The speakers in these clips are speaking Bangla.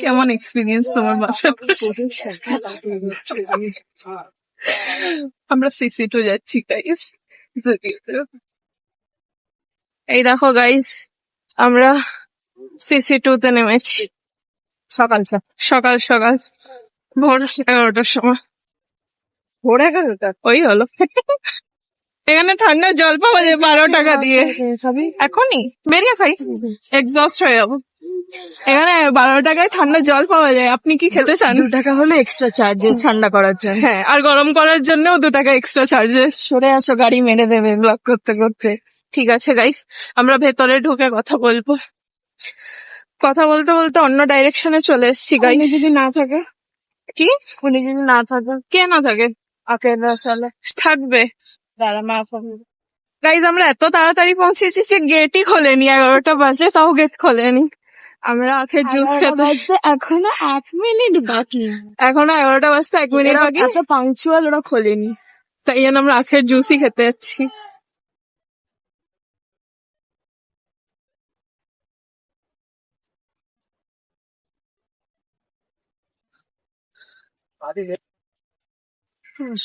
কেমন এক্সপিরিয়েন্স তোমার বাসে? আমরা সিসি2 যাচ্ছি গাইস। এই দেখো গাইস, আমরা সিসি2 তে নেমেছি সকাল সকাল সকাল ভোর 11টার সময়। ভোর 11টা ওই হলো। এখানে ঠান্ডা জল পাওয়া যায় 12 টাকা দিয়ে। এখনই বেরিয়ে খাই, এক্সস্ট হয়ে যাবো। এখানে 12 টাকায় ঠান্ডা জল পাওয়া যায়। আপনি কি খেতে চান? 2 টাকা হলো এক্সট্রা চার্জেস ঠান্ডা করার জন্য। হ্যাঁ, আর গরম করার জন্য 2 টাকা এক্সট্রা চার্জেস। সরে আসো, গাড়ি মেরে দেবে ব্লক করতে করতে। ঠিক আছে গাইস, আমরা ভেতরে ঢুকে কথা বলবো। কথা বলতে বলতে অন্য ডাইরেকশনে চলে এসেছি গাইস। উনি যদি না থাকে, কি? উনি যদি না থাকে, কে না থাকে? আকেলা সালে থাকবে। দাঁড়া মা ফোন। গাইস, আমরা এত তাড়াতাড়ি পৌঁছেছি যে গেটই খোলেনি। 11টা বাজে, তাও গেট খোলেনি। আমরা আখের জুস খেতে এখনো 1 মিনিট বাকি। এখনো 11টা বাজতে 1 মিনিট বাকি। এত পাংচুয়াল ওরা খোলেনি, তাই জন্য আমরা আখের জুসই খেতে যাচ্ছি।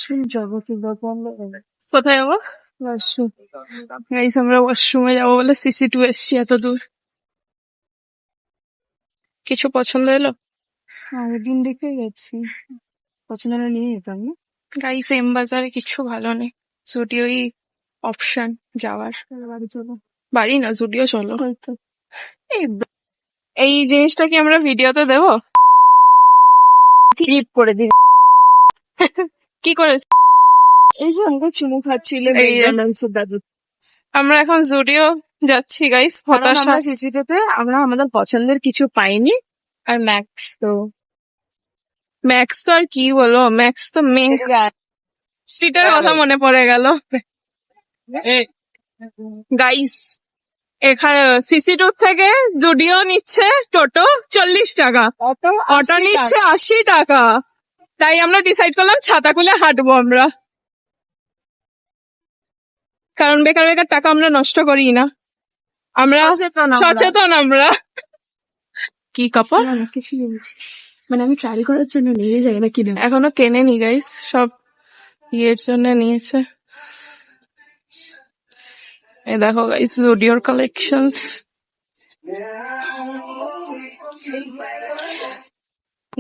শুন জগতে বন্ধ। কোথায় যাবো? ওয়াশরুম। গাইস, আমরা ওয়াশরুমে যাবো বলে সিসি2 এসছি এত দূর। কিছু পছন্দ এলো? আগের দিন দেখে গেছি, পছন্দ হলে নিয়ে যেতাম না। গাইস, এম বাজারে কিছু ভালো নেই, জুডিওই অপশন যাওয়ার। বাড়ি চলো। বাড়ি না, জুডিও চলো। হয়তো এই জিনিসটা কি আমরা ভিডিওতে দেবো? ক্লিপ করে দিবি। কি করে? এই যে আমাকে চুমু খাচ্ছিল এই যে। ম্যাকডোনাল্ডসের দাদু। আমরা এখন জুডিও যাচ্ছি গাইস। হতাশা। আমরা সিসিটিভিতে আমরা আমাদের পছন্দের কিছু পাইনি। আর ম্যাক্স তো আর কি বলো, ম্যাক্স তো স্ট্রিটের কথা মনে পড়ে গেল গাইস। এখানে সিসি2 থেকে জুডিও নিচ্ছে টোটো 40 টাকা, অটো নিচ্ছে 80 টাকা। তাই আমরা ডিসাইড করলাম ছাতা খুলে হাঁটবো আমরা, কারণ বেকার বেকার টাকা আমরা নষ্ট করি না। আমরা সচেতন আমরা। কি কাপড়? কিছু কিনছি, মানে আমি ট্রাই করার জন্য নিয়ে যাই না কিনে। এখনো কেনেনি গাইস, সব ইয়ের জন্য নিয়েছে। এই দেখো গাইস, জুডিওর কালেকশনস।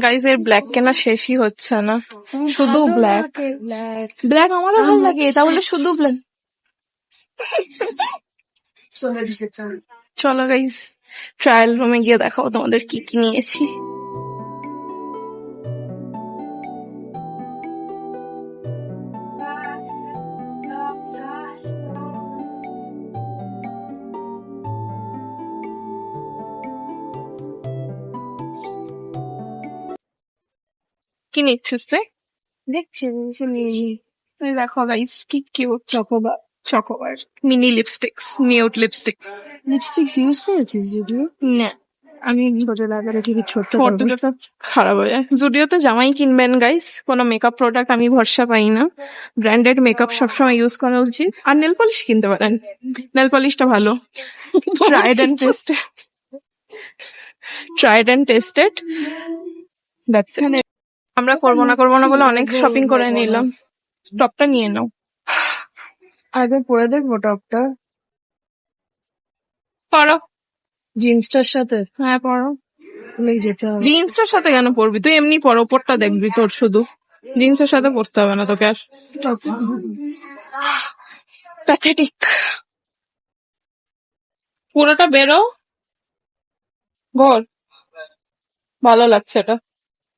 গাইস, এর ব্ল্যাক কেনা শেষই হচ্ছে না, শুধু ব্ল্যাক। ব্ল্যাক আমারও ভালো লাগে, তাহলে শুধু ব্ল্যাক। চলো গাইস, ট্রায়াল রুমে গিয়ে দেখাও তোমাদের কি কি নিয়েছি। কি নিচ্ছিস তুই? দেখছি জিনিস নিয়ে নি। এই দেখো গাইস, কি cute chocobar mini lipsticks, nude lipsticks. Lipsticks use করেছিস যদিও? না, আমি ছোট লাগালে ঠিক ছোট্ট ফটোটা খারাপ হয়ে যায়। জুডিওতে জামাই কিনবেন গাইস, কোনো মেকআপ প্রোডাক্ট আমি ভরসা পাই না। ব্র্যান্ডেড মেকআপ সবসময় ইউজ করা উচিত। আর নেল পলিশ কিনতে পারেন, নেল পলিশটা ভালো। Tried and tested. আমরা করবো না বলে অনেক শপিং করে নিলাম। টপটা নিয়ে নাও। আগে পরে দেখবো টপটা, পরো। জিন্সটার সাথে। হ্যাঁ পরো। যেতে হবে। জিন্সটার সাথে কেন পরবি? তুই এমনি পর, ওপরটা দেখবি তোর শুধু, জিন্সের সাথে পরতে হবে না তোকে আর। প্যাথেটিক। পুরোটা বেরো, ঘর ভালো লাগছে এটা।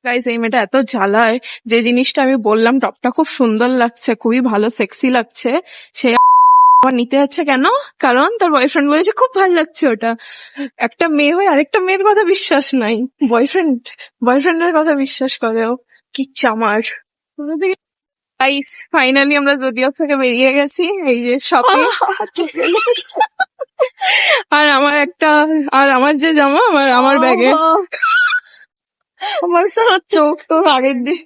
গাইস, এই মেয়েটা এত জ্বালায়, যে জিনিসটা আমি বললাম টপটা খুব সুন্দর লাগছে, খুবই ভালো সেক্সি লাগছে, সে আবার নিতে যাচ্ছে কেন? কারণ তার বয়ফ্রেন্ড বলেছে খুব ভালো লাগছে ওটা। একটা মেয়ে হয়ে আরেকটা মেয়ের কথা বিশ্বাস নাই, বয়ফ্রেন্ডের কথা বিশ্বাস করে ও। কি চামার। গাইস, ফাইনালি আমরা জুডিও থেকে বেরিয়ে গেছি। এই যে শপিং। আর আমার যে জামা আমার ব্যাগে। আমার সারা চোখ তো আগের দিন।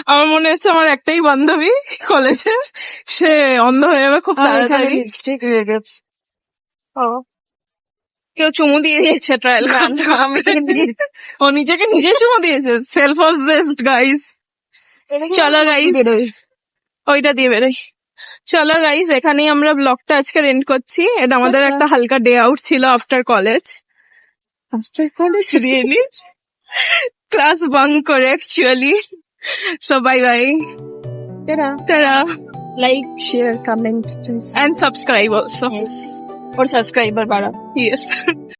আমার মনে হচ্ছে আমার একটাই বান্ধবী কলেজে, সে অন্ধ হয়ে যাবে খুব তাড়াতাড়ি। লিপস্টিক হয়ে গেছে। কেউ চুমু দিয়ে দিয়েছে ট্রায়াল আমি দিয়েছি। ও নিজেকে নিজে চুমু দিয়েছে, সেলফ অবসেসড গাইস। চলো গাইস, ওইটা দিয়ে বেরোই। চলো গাইস, এখানেই আমরা ব্লগটা আজকে এন্ড করছি। এটা আমাদের একটা হালকা ডে আউট ছিল after college. After college really class bunk করে actually. So bye bye, tata, like share comment please and subscribe also. और सब्सक्राइबर बारा Yes.